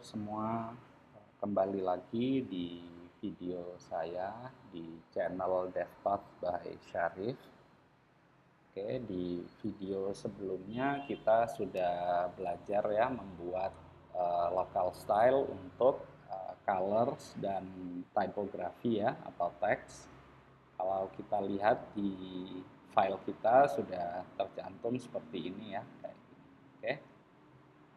semua, kembali lagi di video saya di channel DevPath by Syarif. Oke, di video sebelumnya kita sudah belajar ya membuat local style untuk colors dan typography ya atau teks. Kalau kita lihat di file kita sudah tercantum seperti ini ya, kayak gini. Oke.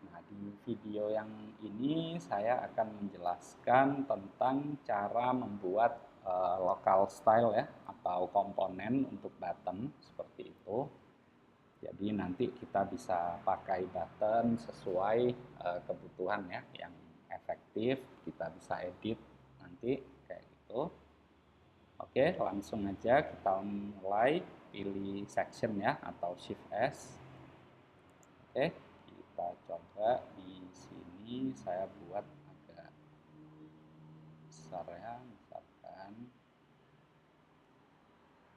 Nah, di video yang ini saya akan menjelaskan tentang cara membuat local style ya atau komponen untuk button seperti itu. Jadi nanti kita bisa pakai button sesuai kebutuhan ya yang efektif, kita bisa edit nanti kayak gitu. Oke, langsung aja kita mulai, pilih section ya atau shift S. Oke, kita coba di sini saya buat agak besar ya, misalkan.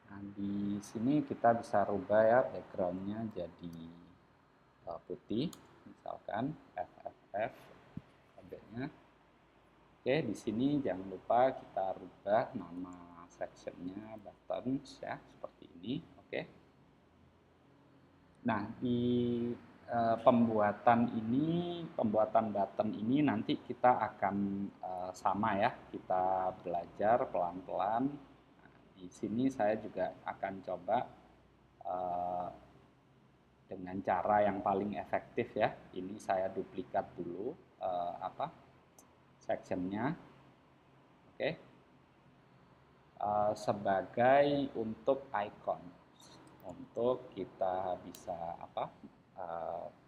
Nah, di sini kita bisa rubah ya backgroundnya jadi putih, misalkan FFF tabelnya. Oke, di sini jangan lupa kita rubah nama sectionnya buttons ya, seperti ini. Oke. Nah, di pembuatan button ini nanti kita akan sama ya, kita belajar pelan-pelan. Nah, di sini saya juga akan coba dengan cara yang paling efektif ya. Ini saya duplikat dulu sectionnya, oke, sebagai untuk icon. Untuk kita bisa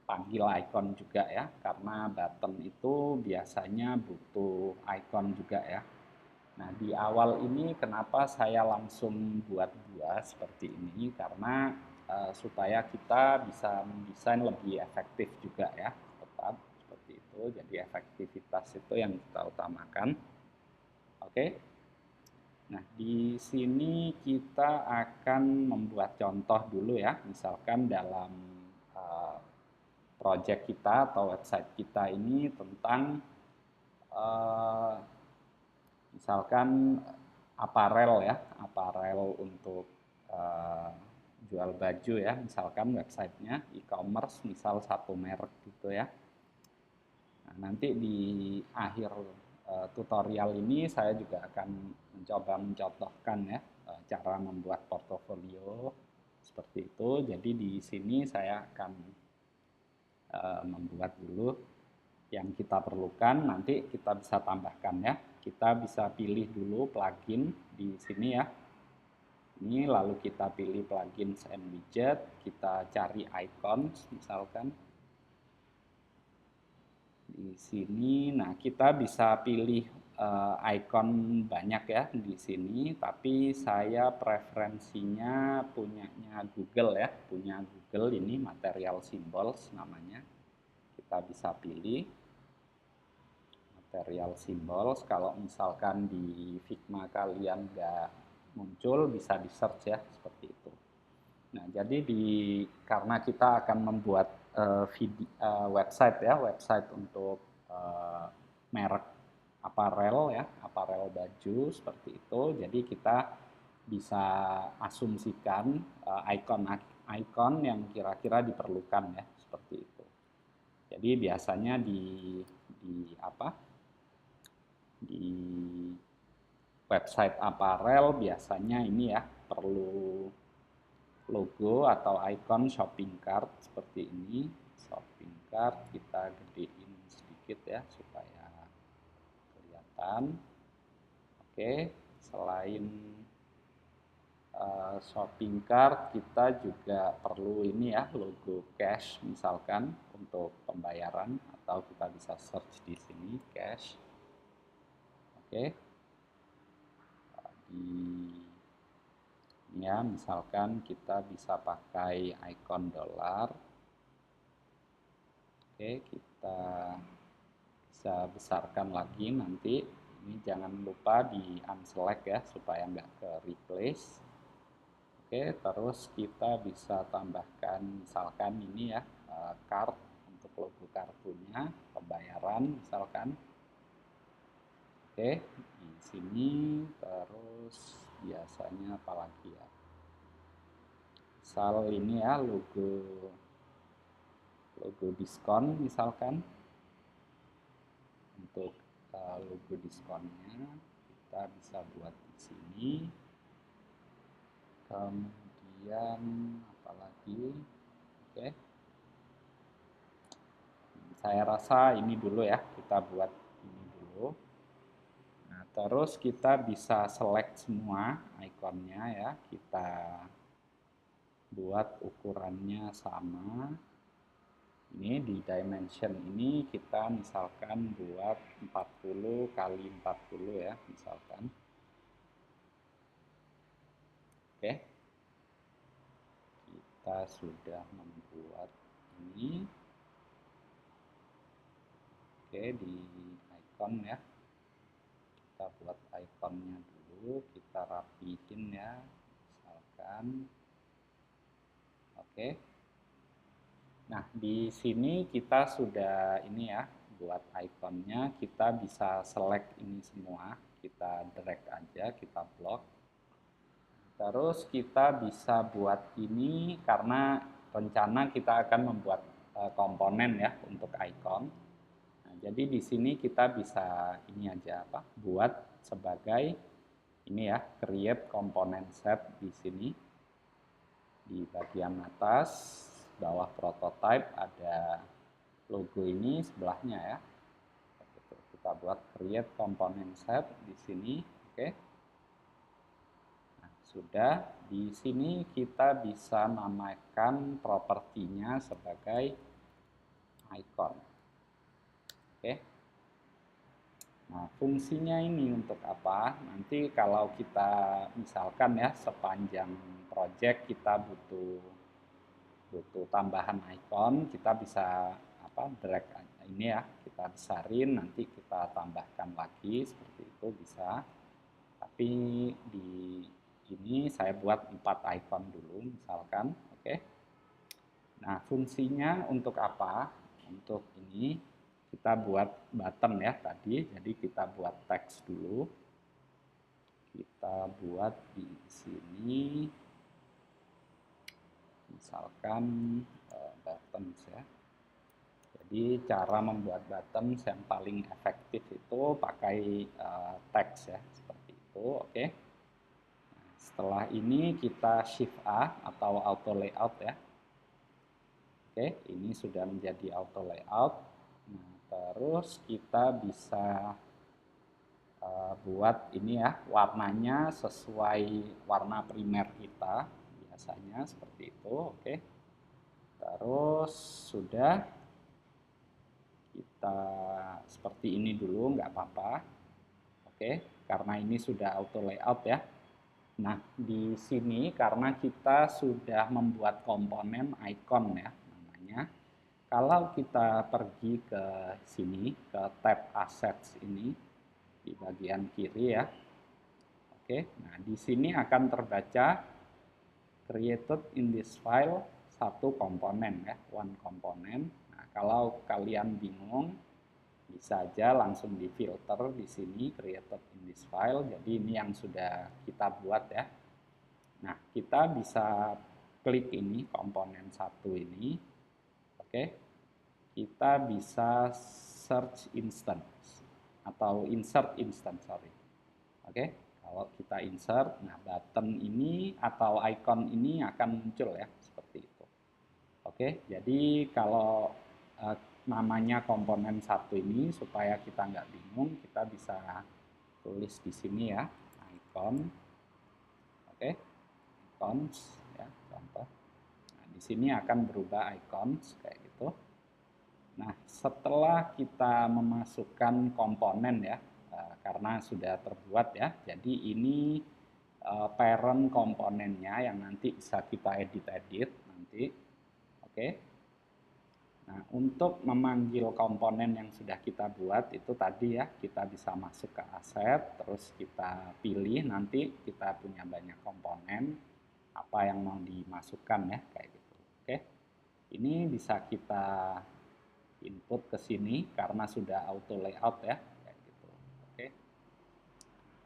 panggil icon juga ya, karena button itu biasanya butuh icon juga ya. Nah, di awal ini kenapa saya langsung buat dua seperti ini, karena supaya kita bisa mendesain lebih efektif juga ya, tetap seperti itu. Jadi efektivitas itu yang kita utamakan. Oke. Nah, di sini kita akan membuat contoh dulu ya, misalkan dalam project kita atau website kita ini tentang misalkan aparel ya, aparel untuk jual baju ya, misalkan websitenya e-commerce misal satu merek gitu ya. Nah, nanti di akhir tutorial ini saya juga akan mencoba mencontohkan ya cara membuat portofolio seperti itu. Jadi di sini saya akan membuat dulu yang kita perlukan, nanti kita bisa tambahkan ya. Kita bisa pilih dulu plugin di sini ya. Ini lalu kita pilih plugins and widget, kita cari icons misalkan. Di sini, nah kita bisa pilih icon banyak ya di sini, tapi saya preferensinya punyanya Google ya, punya Google ini material symbols namanya. Kita bisa pilih material symbols. Kalau misalkan di Figma kalian nggak muncul, bisa di search ya seperti itu. Nah, jadi karena kita akan membuat website ya, website untuk merek aparel ya, aparel baju seperti itu. Jadi kita bisa asumsikan icon yang kira-kira diperlukan ya, seperti itu. Jadi biasanya di website aparel biasanya ini ya perlu logo atau icon shopping cart seperti ini. Shopping cart kita gedein sedikit ya supaya kelihatan. Oke, selain shopping cart kita juga perlu ini ya logo cash misalkan untuk pembayaran, atau kita bisa search di sini cash. Oke. Ya, misalkan kita bisa pakai icon dolar. Oke, kita bisa besarkan lagi nanti. Ini jangan lupa di unselect ya supaya nggak ke replace. Oke, terus kita bisa tambahkan misalkan ini ya card untuk untuk logo kartunya, pembayaran misalkan. Oke, di sini terus biasanya apalagi ya? Misal ini ya logo diskon misalkan. Untuk logo diskonnya kita bisa buat di sini. Kemudian apalagi? Oke. Saya rasa ini dulu ya, kita buat ini dulu. Nah, terus kita bisa select semua ikonnya ya, kita buat ukurannya sama. Ini di dimension ini kita misalkan buat 40 kali 40 ya, misalkan. Oke. Kita sudah membuat ini. Oke, di icon ya. Kita buat ikonnya dulu, kita rapihin ya, misalkan. Oke. Nah, di sini kita sudah ini ya, buat ikonnya, kita bisa select ini semua, kita drag aja, kita blok. Terus kita bisa buat ini karena rencana kita akan membuat komponen ya untuk icon. Nah, jadi di sini kita bisa ini aja apa? Buat sebagai ini ya, create component set di sini. Di bagian atas bawah prototype ada logo ini sebelahnya ya. Kita buat create component set di sini, oke. Nah, sudah di sini kita bisa namakan propertinya sebagai icon. Oke. Nah, fungsinya ini untuk apa? Nanti kalau kita misalkan ya sepanjang project kita butuh tambahan icon, kita bisa apa drag ini ya, kita besarin, nanti kita tambahkan lagi seperti itu bisa. Tapi di ini saya buat 4 icon dulu misalkan, oke. Nah, fungsinya untuk apa? Untuk ini kita buat button ya tadi, jadi kita buat teks dulu. Kita buat di sini misalkan buttons ya. Jadi cara membuat buttons yang paling efektif itu pakai teks ya, seperti itu, oke. Nah, setelah ini kita Shift A atau auto layout ya. Oke, ini sudah menjadi auto layout. Nah, terus kita bisa buat ini ya, warnanya sesuai warna primer kita, biasanya seperti itu, oke. Terus sudah, kita seperti ini dulu, nggak apa-apa, oke, karena ini sudah auto layout ya. Nah, di sini karena kita sudah membuat komponen icon ya, namanya. Kalau kita pergi ke sini, ke tab assets ini, di bagian kiri ya. Oke, nah di sini akan terbaca created in this file satu komponen ya, one komponen. Nah, kalau kalian bingung, bisa aja langsung di filter di sini created in this file. Jadi ini yang sudah kita buat ya. Nah, kita bisa klik ini komponen satu ini. Oke. Kita bisa search instance atau insert instance, sorry. Oke, kalau kita insert, nah button ini atau icon ini akan muncul ya, seperti itu. Oke, jadi kalau namanya komponen satu ini, supaya kita nggak bingung, kita bisa tulis di sini ya, icon. Oke, icons ya, contoh. Nah, di sini akan berubah icons kayak gitu. Nah, setelah kita memasukkan komponen ya, karena sudah terbuat ya, jadi ini parent komponennya yang nanti bisa kita edit-edit nanti. Oke. Nah, untuk memanggil komponen yang sudah kita buat itu tadi ya, kita bisa masuk ke aset, terus kita pilih, nanti kita punya banyak komponen, apa yang mau dimasukkan ya, kayak gitu. Oke. Ini bisa kita input ke sini karena sudah auto layout ya, kayak gitu. Oke.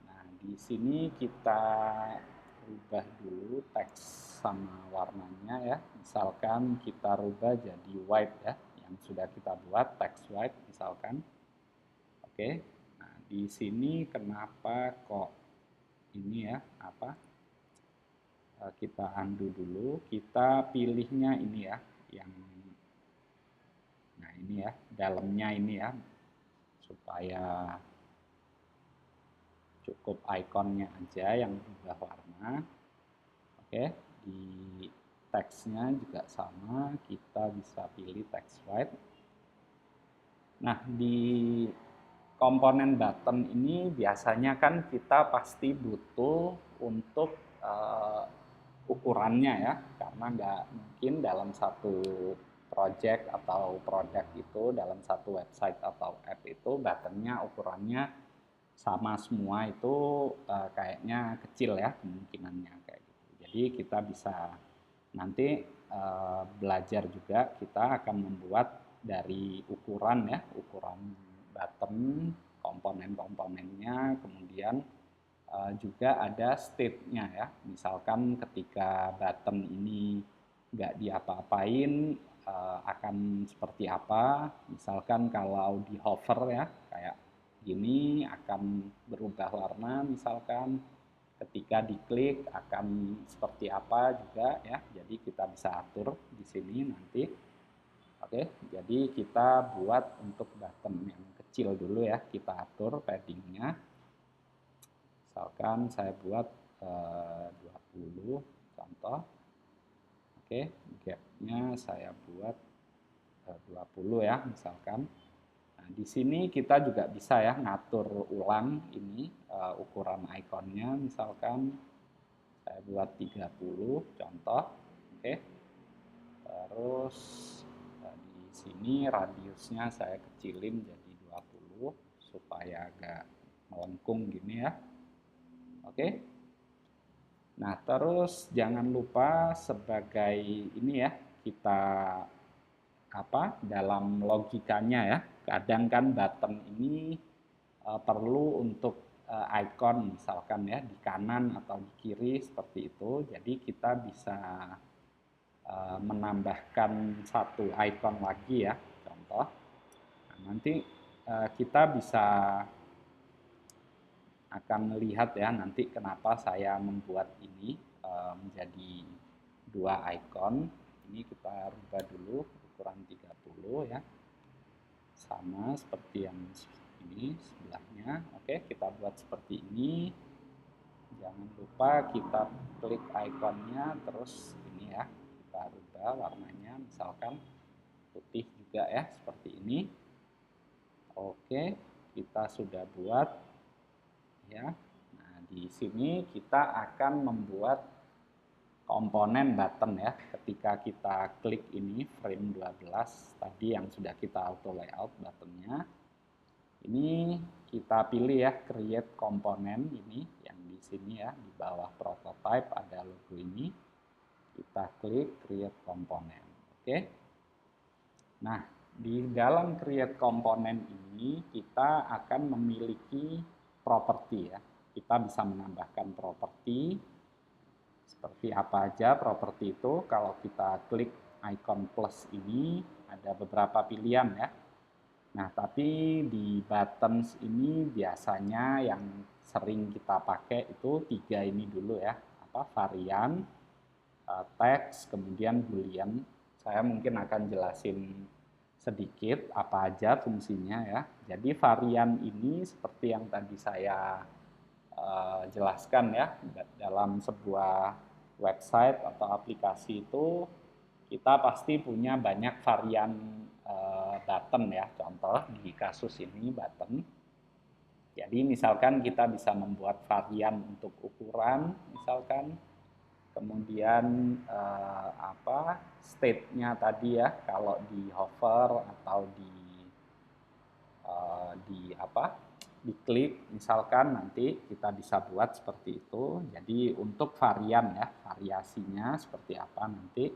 Nah, di sini kita rubah dulu teks sama warnanya ya. Misalkan kita rubah jadi white ya, yang sudah kita buat teks white misalkan. Oke. Nah, di sini kenapa kok ini ya, kita undo dulu, kita pilihnya ini ya, yang nah ini ya, dalamnya ini ya, supaya cukup ikonnya aja yang berubah warna. Oke, di teksnya juga sama, kita bisa pilih text white. Nah, di komponen button ini biasanya kan kita pasti butuh untuk ukurannya ya, karena nggak mungkin dalam satu project atau produk itu, dalam satu website atau app itu buttonnya ukurannya sama semua, itu kayaknya kecil ya kemungkinannya kayak gitu. Jadi kita bisa nanti belajar juga, kita akan membuat dari ukuran ya, ukuran button, komponen-komponennya, kemudian juga ada state-nya ya. Misalkan ketika button ini nggak diapa-apain akan seperti apa. Misalkan kalau di hover ya, kayak gini akan berubah warna, misalkan ketika diklik akan seperti apa juga ya. Jadi kita bisa atur di sini nanti. Oke, jadi kita buat untuk button yang kecil dulu ya, kita atur paddingnya. Misalkan saya buat 20 contoh. Oke, gapnya saya buat 20 ya misalkan. Nah, di sini kita juga bisa ya ngatur ulang ini ukuran ikonnya, misalkan saya buat 30 contoh. Oke. Terus di sini radiusnya saya kecilin jadi 20 supaya agak melengkung gini ya. Oke. Nah, terus jangan lupa sebagai ini ya, kita dalam logikanya ya. Kadang kan button ini perlu untuk icon misalkan ya di kanan atau di kiri seperti itu. Jadi kita bisa menambahkan satu icon lagi ya, contoh. Nah, nanti kita bisa akan melihat ya nanti kenapa saya membuat ini menjadi dua icon. Ini kita rubah dulu ukuran 30 ya, sama seperti yang ini sebelahnya. Oke, kita buat seperti ini. Jangan lupa kita klik ikonnya, terus ini ya, kita rubah warnanya, misalkan putih juga ya, seperti ini. Oke, kita sudah buat ya. Nah, di sini kita akan membuat komponen button ya. Ketika kita klik ini frame 12 tadi yang sudah kita auto layout buttonnya, ini kita pilih ya create komponen ini yang di sini ya, di bawah prototype ada logo ini. Kita klik create komponen. Oke. Nah, di dalam create komponen ini kita akan memiliki properti ya. Kita bisa menambahkan properti. Seperti apa aja properti itu? Kalau kita klik icon plus ini ada beberapa pilihan ya. Nah, tapi di buttons ini biasanya yang sering kita pakai itu 3 ini dulu ya. Varian, teks, kemudian boolean. Saya mungkin akan jelasin sedikit apa aja fungsinya ya. Jadi varian ini seperti yang tadi saya jelaskan ya, dalam sebuah website atau aplikasi itu kita pasti punya banyak varian button ya. Contoh di kasus ini button. Jadi misalkan kita bisa membuat varian untuk ukuran, misalkan, kemudian state-nya tadi ya, kalau di hover atau diklik misalkan, nanti kita bisa buat seperti itu. Jadi untuk varian ya, variasinya seperti apa nanti.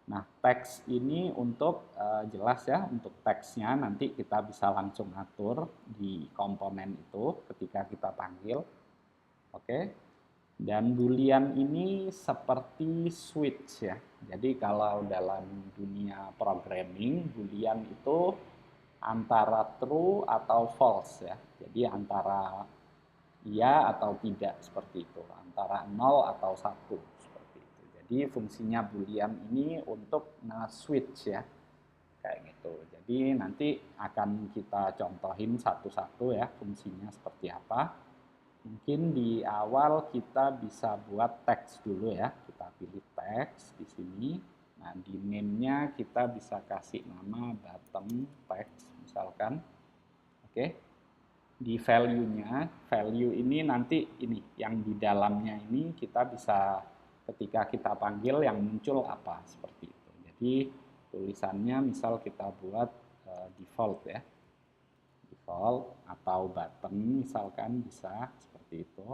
Nah, teks ini untuk jelas ya, untuk teksnya nanti kita bisa langsung atur di komponen itu ketika kita panggil. Oke. Dan boolean ini seperti switch ya. Jadi kalau dalam dunia programming, boolean itu antara true atau false ya. Jadi antara iya atau tidak seperti itu, antara 0 atau 1 seperti itu. Jadi fungsinya boolean ini untuk nge-switch ya, kayak gitu. Jadi nanti akan kita contohin satu-satu ya fungsinya seperti apa. Mungkin di awal kita bisa buat teks dulu ya. Kita pilih teks di sini. Nah, di name-nya kita bisa kasih nama bottom text misalkan. Oke. Di value-nya, value ini nanti ini yang di dalamnya ini kita bisa ketika kita panggil yang muncul apa seperti itu. Jadi tulisannya misal kita buat default ya. Default atau button misalkan bisa seperti itu.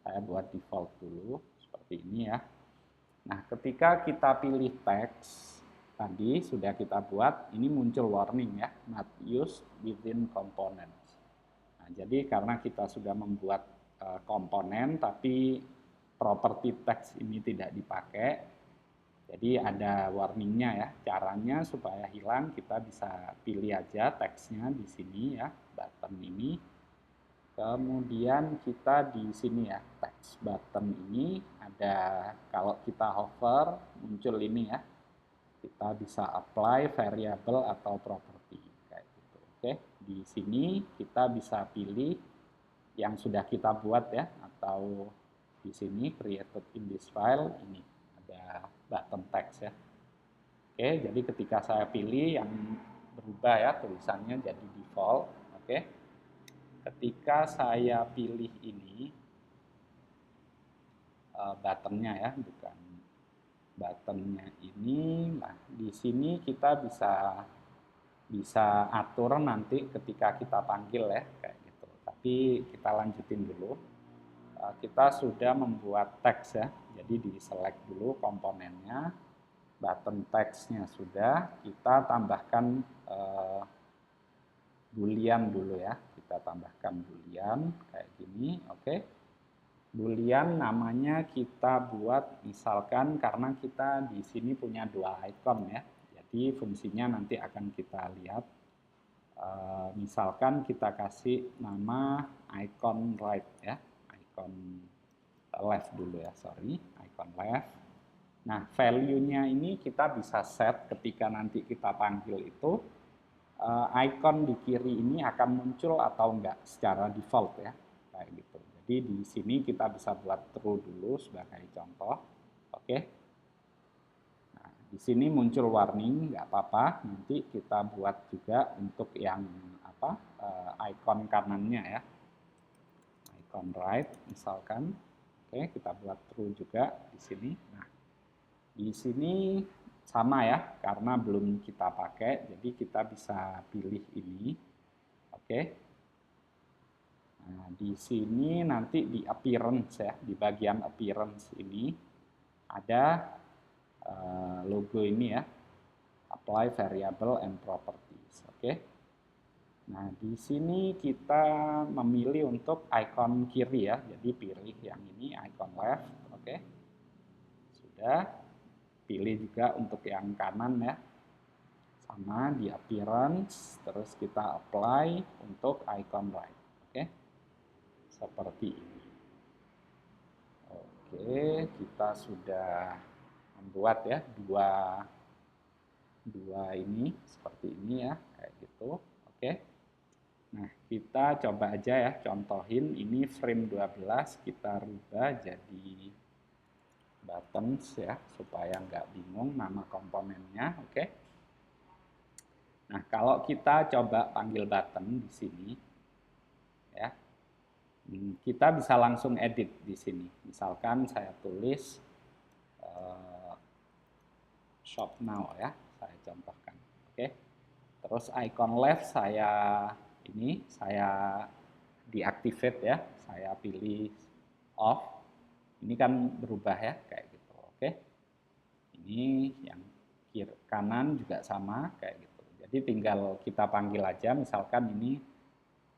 Saya buat default dulu seperti ini ya. Nah, ketika kita pilih teks tadi sudah kita buat, ini muncul warning ya, not used within components. Nah, jadi karena kita sudah membuat komponen tapi properti teks ini tidak dipakai, jadi ada warningnya ya. Caranya supaya hilang kita bisa pilih aja teksnya di sini ya, button ini. Kemudian kita di sini ya, text button ini ada, kalau kita hover muncul ini ya. Kita bisa apply variable atau property kayak gitu. Oke, di sini kita bisa pilih yang sudah kita buat ya, atau di sini created in this file ini ada button text ya. Oke, jadi ketika saya pilih yang berubah ya tulisannya jadi default. Oke. Ketika saya pilih ini buttonnya ya, bukan buttonnya ini. Nah, di sini kita bisa atur nanti ketika kita panggil ya, kayak gitu. Tapi kita lanjutin dulu. Kita sudah membuat teks ya, jadi di select dulu komponennya, button text-nya sudah, kita tambahkan boolean dulu ya, kita tambahkan boolean kayak gini. Oke. Boolean namanya kita buat misalkan karena kita di sini punya dua icon ya, jadi fungsinya nanti akan kita lihat. Misalkan kita kasih nama icon right ya, icon left dulu ya, sorry, icon left. Nah, value-nya ini kita bisa set ketika nanti kita panggil itu icon di kiri ini akan muncul atau enggak secara default ya, kayak gitu. Jadi di sini kita bisa buat true dulu sebagai contoh. Oke. Nah, di sini muncul warning, nggak apa-apa. Nanti kita buat juga untuk yang apa icon kanannya ya, icon right misalkan. Oke, kita buat true juga di sini. Nah, di sini sama ya, karena belum kita pakai, jadi kita bisa pilih ini. Oke. Nah, di sini nanti di appearance ya, di bagian appearance ini ada logo ini ya, apply variable and properties. Oke. Nah, di sini kita memilih untuk icon kiri ya, jadi pilih yang ini icon left. Oke. Sudah. Pilih juga untuk yang kanan ya, sama di appearance, terus kita apply untuk icon right. Oke, seperti ini. Oke, kita sudah membuat ya dua ini seperti ini ya, kayak gitu. Oke. Nah, kita coba aja ya contohin, ini frame 12 kita rubah jadi buttons ya, supaya nggak bingung nama komponennya. Oke. Nah, kalau kita coba panggil button di sini ya, kita bisa langsung edit di sini. Misalkan saya tulis shop now ya, saya contohkan. Oke. Terus icon left saya deactivate ya, saya pilih off. Ini kan berubah ya, kayak gitu. Oke. Ini yang kiri kanan juga sama kayak gitu. Jadi tinggal kita panggil aja, misalkan ini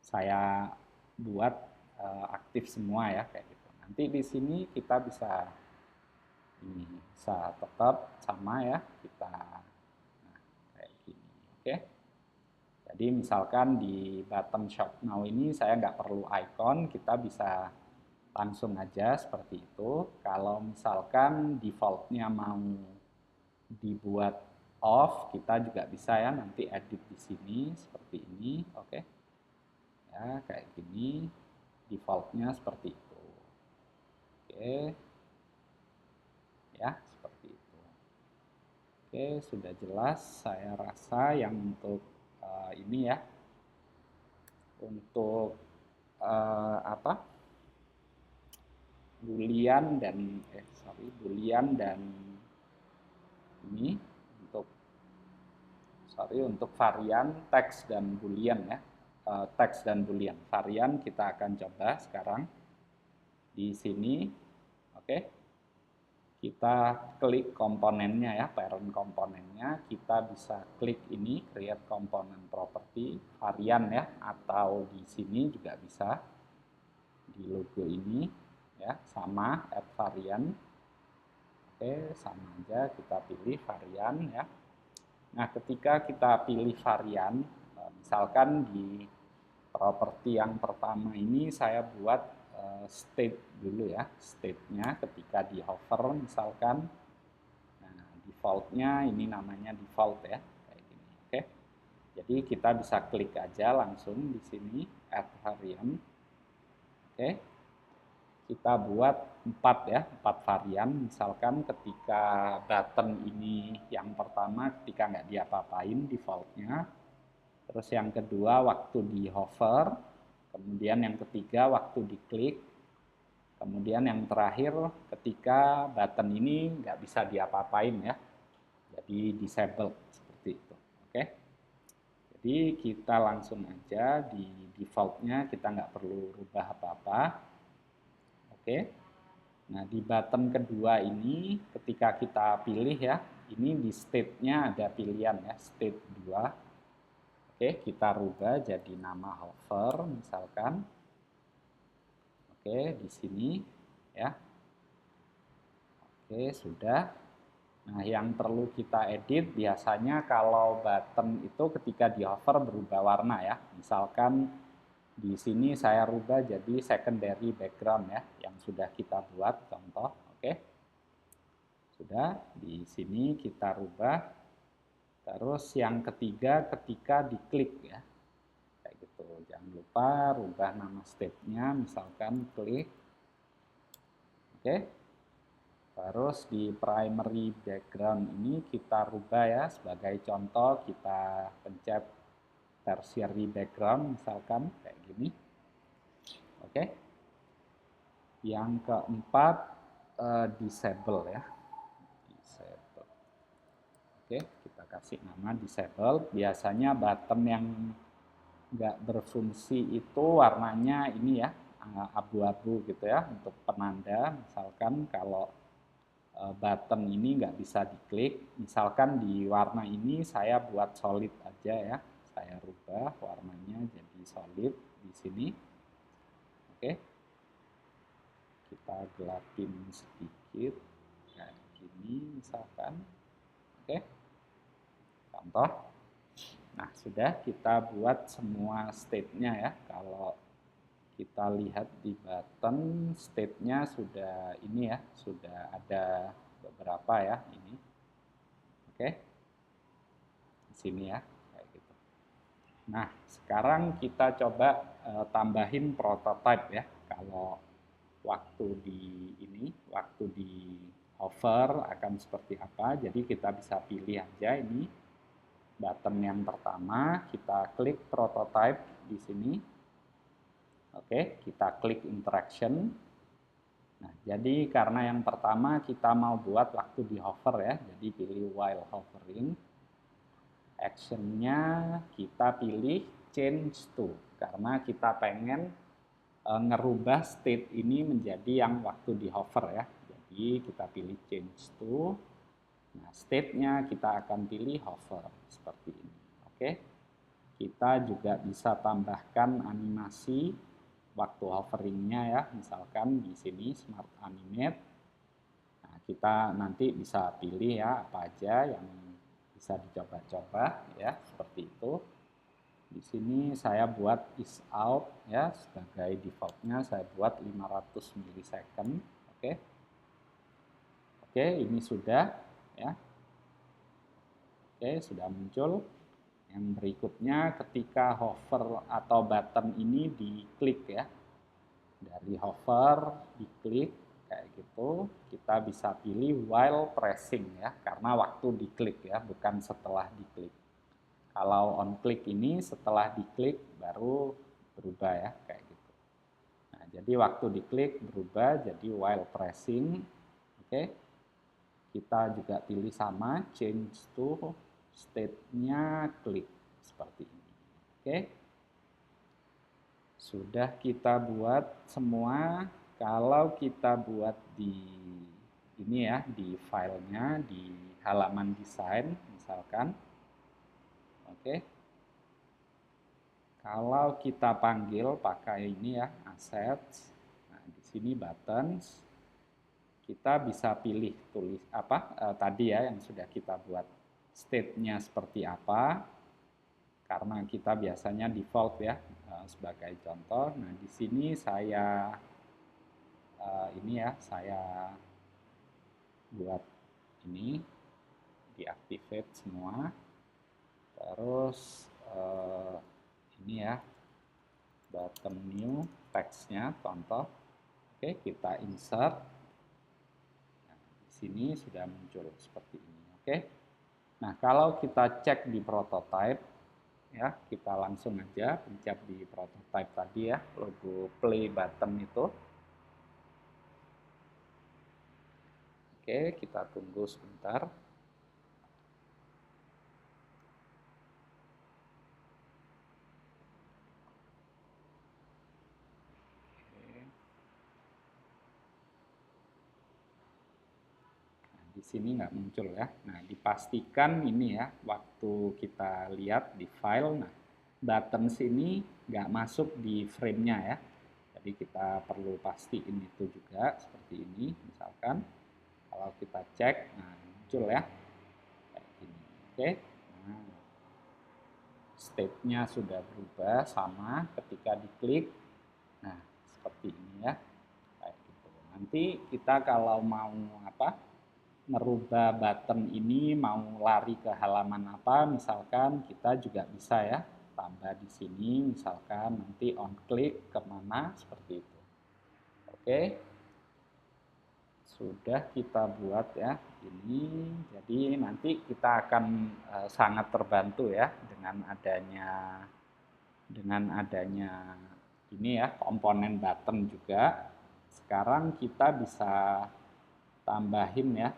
saya buat aktif semua ya kayak gitu. Nanti di sini kita bisa ini bisa tetap sama ya, kita kayak gini. Oke. Jadi misalkan di button shop now ini saya nggak perlu icon, kita bisa langsung aja seperti itu. Kalau misalkan defaultnya mau dibuat off, kita juga bisa ya nanti edit di sini seperti ini. Oke. Ya, kayak gini. Defaultnya seperti itu. Oke. Ya, seperti itu. Oke, sudah jelas. Saya rasa yang untuk ini ya, untuk apa, boolean dan boolean dan ini untuk varian teks dan boolean ya, teks dan boolean. Varian kita akan coba sekarang di sini. Oke, kita klik komponennya ya, parent komponennya, kita bisa klik ini create component property varian ya, atau di sini juga bisa di logo ini ya, sama add varian. Oke, sama aja kita pilih varian ya. Nah, ketika kita pilih varian, misalkan di properti yang pertama ini saya buat state dulu ya, state-nya ketika di hover misalkan. Nah, default-nya ini namanya default ya, kayak gini. Oke. Jadi kita bisa klik aja langsung di sini add varian. Oke. Kita buat 4 ya, 4 varian. Misalkan ketika button ini yang pertama ketika nggak diapa-apain defaultnya. Terus yang kedua waktu di hover. Kemudian yang ketiga waktu diklik. Kemudian yang terakhir ketika button ini nggak bisa diapa-apain ya. Jadi disable seperti itu. Oke. Jadi kita langsung aja di defaultnya, kita nggak perlu rubah apa-apa. Oke. Nah, di button kedua ini ketika kita pilih ya, ini di state-nya ada pilihan ya, state 2. Oke, kita rubah jadi nama hover misalkan. Oke, di sini ya. Oke, sudah. Nah, yang perlu kita edit biasanya kalau button itu ketika di hover berubah warna ya. Misalkan di sini saya rubah jadi secondary background ya, yang sudah kita buat contoh. Oke. Sudah, di sini kita rubah. Terus yang ketiga ketika diklik ya. Kayak gitu. Jangan lupa rubah nama state-nya, misalkan klik. Oke. Terus di primary background ini kita rubah ya, sebagai contoh kita pencet tertiary background misalkan kayak gini. Oke. Yang keempat disable ya. Disable. Oke, kita kasih nama disable. Biasanya button yang nggak berfungsi itu warnanya ini ya, abu-abu gitu ya, untuk penanda. Misalkan kalau button ini nggak bisa diklik, misalkan di warna ini saya buat solid aja ya, saya rubah warnanya jadi solid di sini. Oke, kita gelapin sedikit kayak gini misalkan. Oke, contoh. Nah, sudah kita buat semua state-nya ya. Kalau kita lihat di button, state-nya sudah ini ya, sudah ada beberapa ya ini. Oke. Di sini ya, kayak gitu. Nah, sekarang kita coba tambahin prototype ya. Kalau waktu di hover akan seperti apa. Jadi kita bisa pilih aja ini button yang pertama, kita klik prototype di sini. Oke, kita klik interaction. Nah, jadi karena yang pertama kita mau buat waktu di hover ya, jadi pilih while hovering. Actionnya kita pilih change to, karena kita pengen ngerubah state ini menjadi yang waktu di hover ya. Jadi kita pilih change to. Nah, state-nya kita akan pilih hover seperti ini. Oke. Kita juga bisa tambahkan animasi waktu hoveringnya ya, misalkan di sini Smart Animate. Nah, kita nanti bisa pilih ya apa aja yang bisa dicoba-coba ya, seperti itu. Di sini saya buat is out ya, sebagai defaultnya saya buat 500 milisecond. Oke. Oke, ini sudah ya. Oke, sudah muncul. Yang berikutnya ketika hover atau button ini diklik ya. Dari hover diklik kayak gitu, kita bisa pilih while pressing ya, karena waktu diklik ya, bukan setelah diklik. Kalau on click ini setelah diklik baru berubah ya, kayak gitu. Nah, jadi waktu diklik berubah jadi while pressing. Oke. Kita juga pilih sama, change to state-nya klik seperti ini. Oke. Sudah kita buat semua. Kalau kita buat di ini ya, di filenya, di halaman desain misalkan. Oke. Kalau kita panggil pakai ini ya, assets. Nah, di sini buttons. Kita bisa pilih tulis apa tadi ya yang sudah kita buat, state-nya seperti apa, karena kita biasanya default ya sebagai contoh. Nah, di sini saya ini ya, saya buat ini deactivate semua. Terus ini ya, button new text-nya contoh. Oke, kita insert. Sini sudah muncul seperti ini. Oke. Nah, kalau kita cek di prototype ya, kita langsung aja pencet di prototype tadi ya, logo play button itu. Oke, kita tunggu sebentar. Di sini nggak muncul ya. Nah, dipastikan ini ya, waktu kita lihat di file, nah, button sini nggak masuk di frame-nya ya. Jadi kita perlu pastiin itu juga, seperti ini. Misalkan, kalau kita cek, nah muncul ya, kayak gini. Oke, nah, state-nya sudah berubah, sama ketika diklik. Nah, seperti ini ya, kayak gitu. Nanti kita kalau mau apa, merubah button ini mau lari ke halaman apa, misalkan kita juga bisa ya tambah di sini, misalkan nanti on click kemana, seperti itu. Oke, sudah kita buat ya ini, jadi nanti kita akan sangat terbantu ya dengan adanya ini ya komponen button juga. Sekarang kita bisa tambahin ya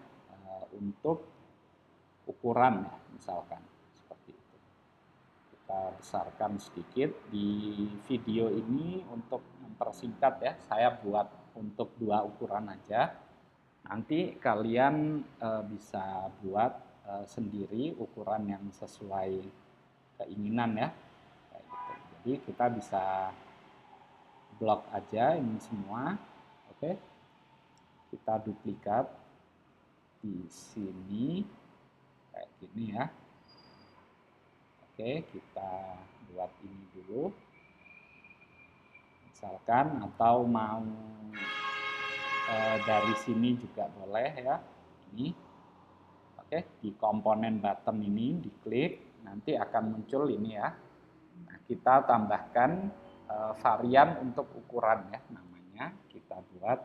untuk ukuran ya, misalkan seperti itu. Kita besarkan sedikit di video ini untuk mempersingkat ya, saya buat untuk 2 ukuran aja. Nanti kalian bisa buat sendiri ukuran yang sesuai keinginan ya, kayak gitu. Jadi kita bisa blok aja ini semua. Oke, kita duplikat di sini kayak gini ya. Oke, kita buat ini dulu. Misalkan, atau mau dari sini juga boleh ya. Ini. Oke, di komponen button ini diklik, nanti akan muncul ini ya. Nah, kita tambahkan varian untuk ukuran ya, namanya. Kita buat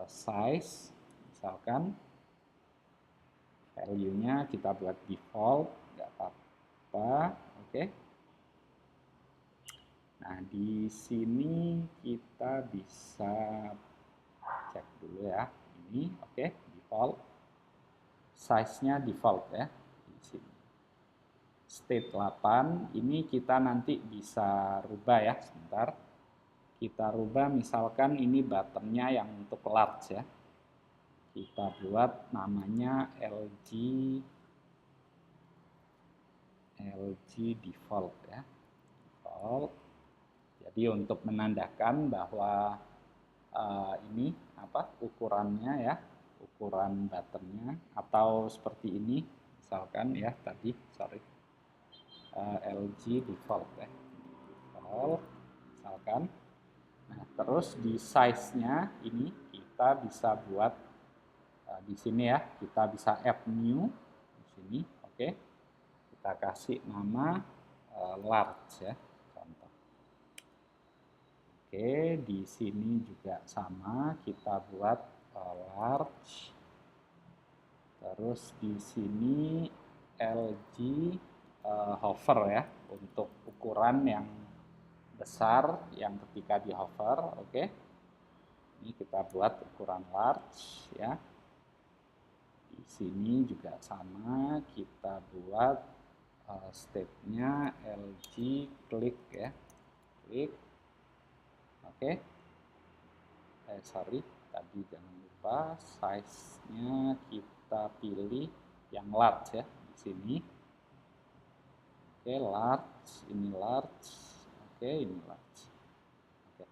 size, misalkan value-nya kita buat default, nggak apa-apa. Oke. Nah, di sini kita bisa cek dulu ya. Ini oke, default. Size-nya default ya di sini. State 8, ini kita nanti bisa rubah ya, sebentar. Kita rubah misalkan ini buttonnya yang untuk large ya. kita buat namanya LG default ya, default. Jadi untuk menandakan bahwa ini apa ukurannya ya, ukuran buttonnya, atau seperti ini misalkan ya tadi, LG default ya, default misalkan. Nah terus di size-nya ini kita bisa buat di sini ya, kita bisa add new di sini, oke. Kita kasih nama large ya, contoh. Oke, di sini juga sama, kita buat large. Terus di sini LG hover ya, untuk ukuran yang besar yang ketika di hover, oke. Ini kita buat ukuran large ya. Di sini juga sama, kita buat state-nya LG klik ya, klik. Oke. Sorry, tadi jangan lupa size-nya kita pilih yang large ya di sini. Oke, large, ini large. Oke, ini large. Oke.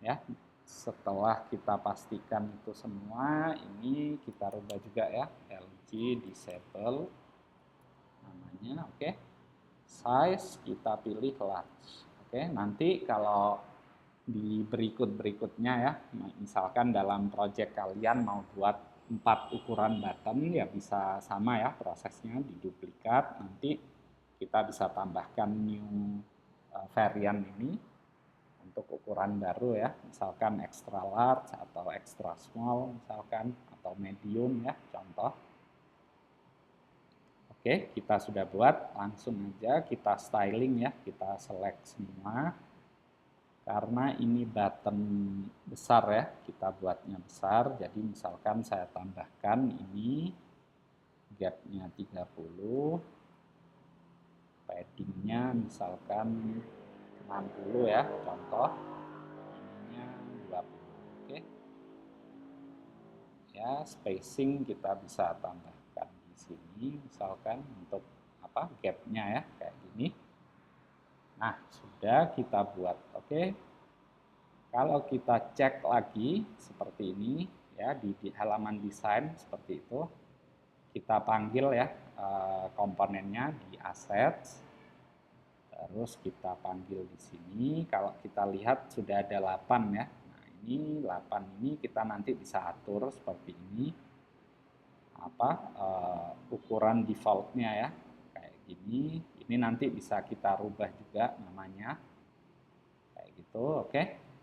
Ya, setelah kita pastikan itu semua, ini kita rubah juga ya, LG disable namanya, oke. Size kita pilih large. Oke, nanti kalau di berikutnya ya, misalkan dalam project kalian mau buat 4 ukuran button, ya bisa sama ya prosesnya, diduplikat, nanti kita bisa tambahkan new varian ini untuk ukuran baru ya, misalkan extra large atau extra small misalkan, atau medium ya, contoh. Oke, kita sudah buat, langsung aja kita styling ya, kita select semua. Karena ini button besar ya, kita buatnya besar, jadi misalkan saya tambahkan ini gapnya 30, paddingnya misalkan 60 ya, contoh, ininya 20, oke. Ya, spacing kita bisa tambahkan di sini, misalkan untuk apa, gapnya ya, kayak gini. Nah, sudah kita buat, oke. Kalau kita cek lagi seperti ini ya, di halaman desain seperti itu, kita panggil ya komponennya di assets, terus kita panggil di sini. Kalau kita lihat sudah ada 8 ya. Nah, ini 8 ini kita nanti bisa atur seperti ini, apa ukuran defaultnya ya, kayak gini. Ini nanti bisa kita rubah juga namanya, kayak gitu, oke.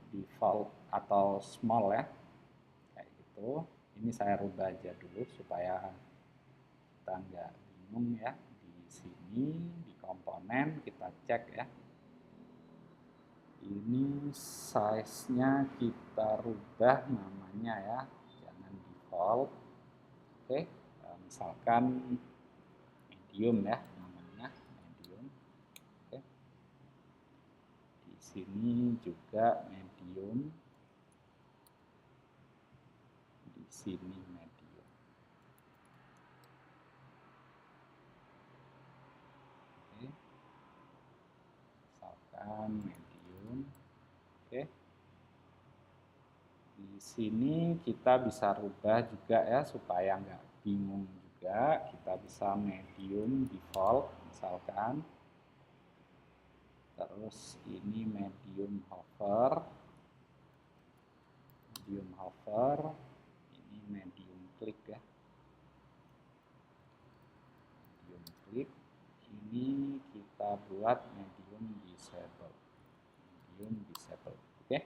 Default atau small ya, kayak gitu. Ini saya rubah aja dulu supaya kita nggak bingung ya. Di sini di komponen kita cek ya, ini size-nya kita rubah namanya ya, jangan default, oke. Misalkan medium ya namanya, medium, oke. Di sini juga medium, di sini medium. Oke. Misalkan medium. Oke. Di sini kita bisa rubah juga ya supaya nggak bingung juga. Kita bisa medium default misalkan. Terus ini medium hover. Medium hover. Ini medium click ya. Klik, ini kita buat medium disable, oke.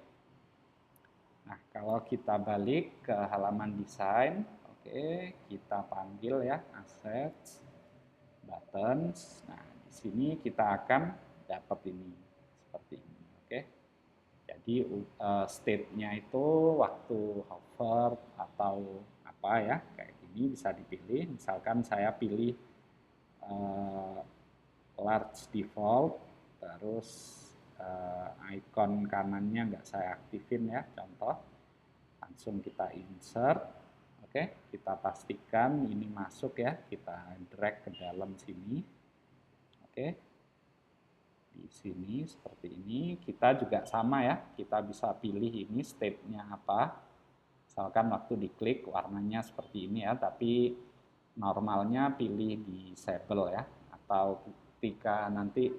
Nah, kalau kita balik ke halaman desain, oke, kita panggil ya assets, buttons. Nah, di sini kita akan dapat ini seperti ini, oke. Jadi state-nya itu waktu hover atau apa ya, kayak gini bisa dipilih. Misalkan saya pilih large default, terus icon kanannya nggak saya aktifin ya, contoh, langsung kita insert, Oke, kita pastikan ini masuk ya, kita drag ke dalam sini. Oke, di sini seperti ini. Kita juga sama ya, kita bisa pilih ini state-nya apa. Misalkan waktu diklik warnanya seperti ini ya, tapi normalnya pilih disable ya, atau ketika nanti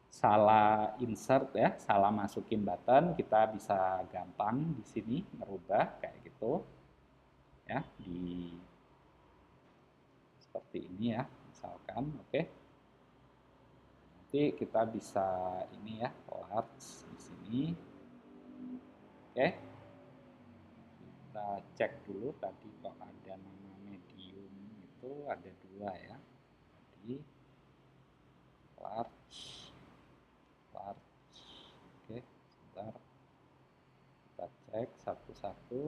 salah insert ya, salah masukin button, kita bisa gampang di sini merubah kayak gitu ya, di seperti ini ya, misalkan. Oke, nanti kita bisa ini ya, large di sini. Oke, kita cek dulu tadi kok ada nama medium itu ada 2 ya, jadi large. Oke, sebentar kita cek satu-satu.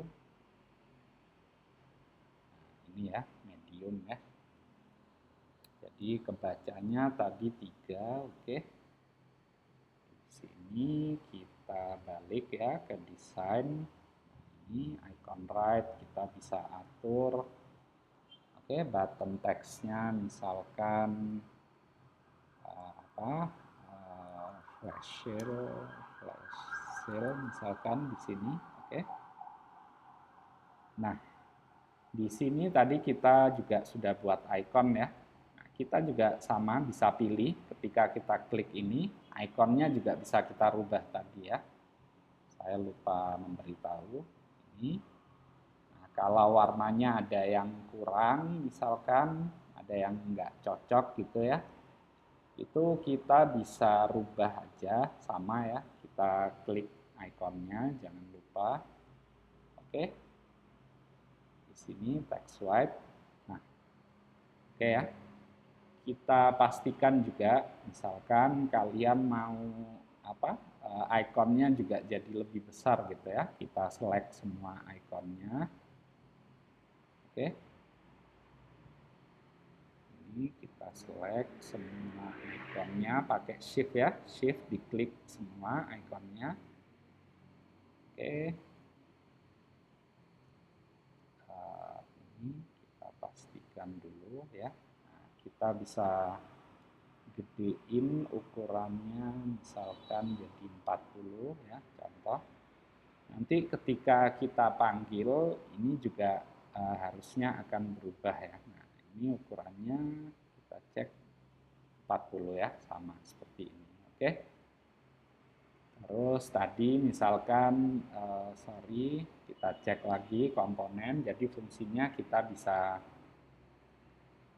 Nah, ini ya medium ya, jadi kebacanya tadi 3. Oke, di sini kita balik ya ke desain. Ini icon right kita bisa atur. Oke, button text-nya misalkan flash sale misalkan di sini. Oke. Nah, di sini tadi kita juga sudah buat icon ya. Nah, kita juga sama bisa pilih ketika kita klik ini, ikonnya juga bisa kita rubah tadi ya. Saya lupa memberitahu ini. Nah, kalau warnanya ada yang kurang, misalkan ada yang nggak cocok gitu ya, itu kita bisa rubah aja sama ya, kita klik ikonnya jangan lupa. Oke, di sini text swipe. Nah, oke ya, kita pastikan juga misalkan kalian mau apa, ikonnya juga jadi lebih besar gitu ya, kita select semua ikonnya. Oke, ini kita select semua ikonnya pakai shift ya, shift diklik semua ikonnya. Oke, ini kita pastikan dulu ya. Nah, kita bisa gedein ukurannya misalkan jadi 40 ya, contoh. Nanti ketika kita panggil ini juga harusnya akan berubah ya. Nah, ini ukurannya kita cek 40 ya, sama seperti ini. Oke. Terus tadi misalkan kita cek lagi komponen, jadi fungsinya kita bisa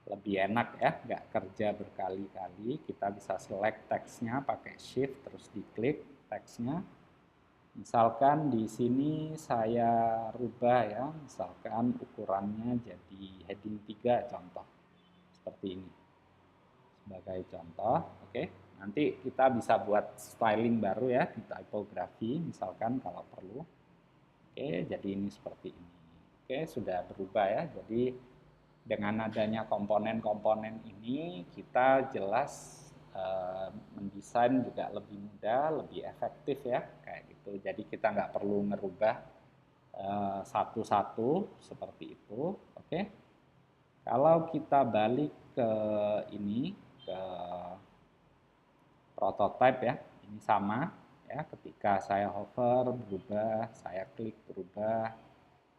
lebih enak ya, nggak kerja berkali-kali. Kita bisa select teksnya pakai shift terus diklik teksnya. Misalkan di sini saya rubah ya, misalkan ukurannya jadi heading 3 contoh. Seperti ini. Sebagai contoh, oke. Nanti kita bisa buat styling baru ya di typography misalkan kalau perlu. Oke, jadi ini seperti ini. Oke, sudah berubah ya. Jadi dengan adanya komponen-komponen ini kita jelas mendesain juga lebih mudah, lebih efektif ya, kayak gitu. Jadi kita nggak perlu ngerubah satu-satu seperti itu. Oke. Kalau kita balik ke ini, ke prototype ya, ini sama ya. Ketika saya hover berubah, saya klik berubah.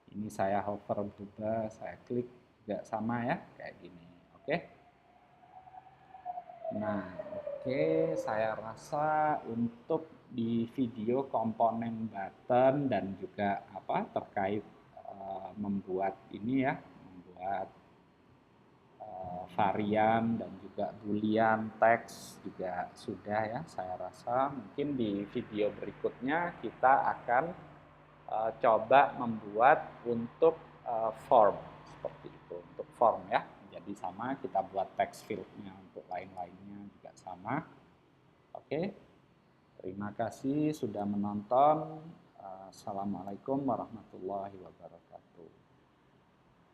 Ini saya hover berubah, saya klik juga sama ya, kayak gini. Oke. Nah, oke, saya rasa untuk di video komponen button dan juga apa terkait membuat ini ya, membuat varian dan juga boolean teks juga sudah ya, saya rasa. Mungkin di video berikutnya kita akan coba membuat untuk form seperti itu, untuk form ya. Jadi sama, kita buat text field-nya untuk lain-lainnya juga sama. Oke, terima kasih sudah menonton. Assalamualaikum warahmatullahi wabarakatuh.